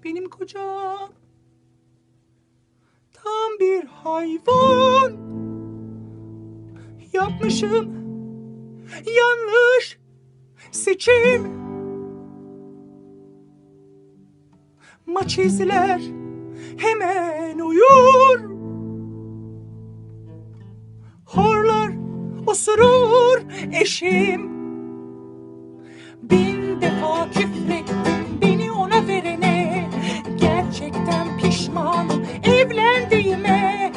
Benim kocam tam bir hayvan. Yapmışım yanlış seçim. Maç izler, hemen uyur. Horlar, osurur eşim. Bin defa küfrettim beni ona verene. Gerçekten pişmanım evlendiğime.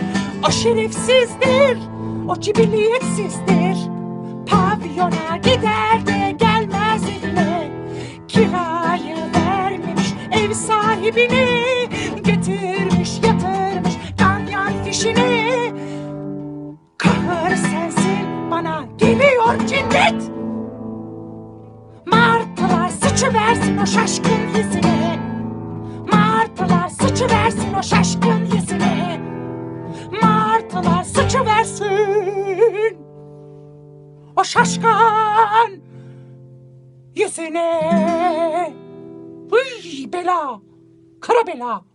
O şerefsizdir, o cibiliyetsizdir. Pavyona gider de gelmez evine. Kirayı vermemiş ev sahibine. Getirmiş yatırmış ganyan fişine. Kahır sensin, bana geliyor cinnet. Martılar sıçıversin o şaşkın yüzüne. Martılar sıçıversin o şaşkın yüzüne. Martılar sıçıversin o şaşkın yüzüne. Hıy bela, kara bela.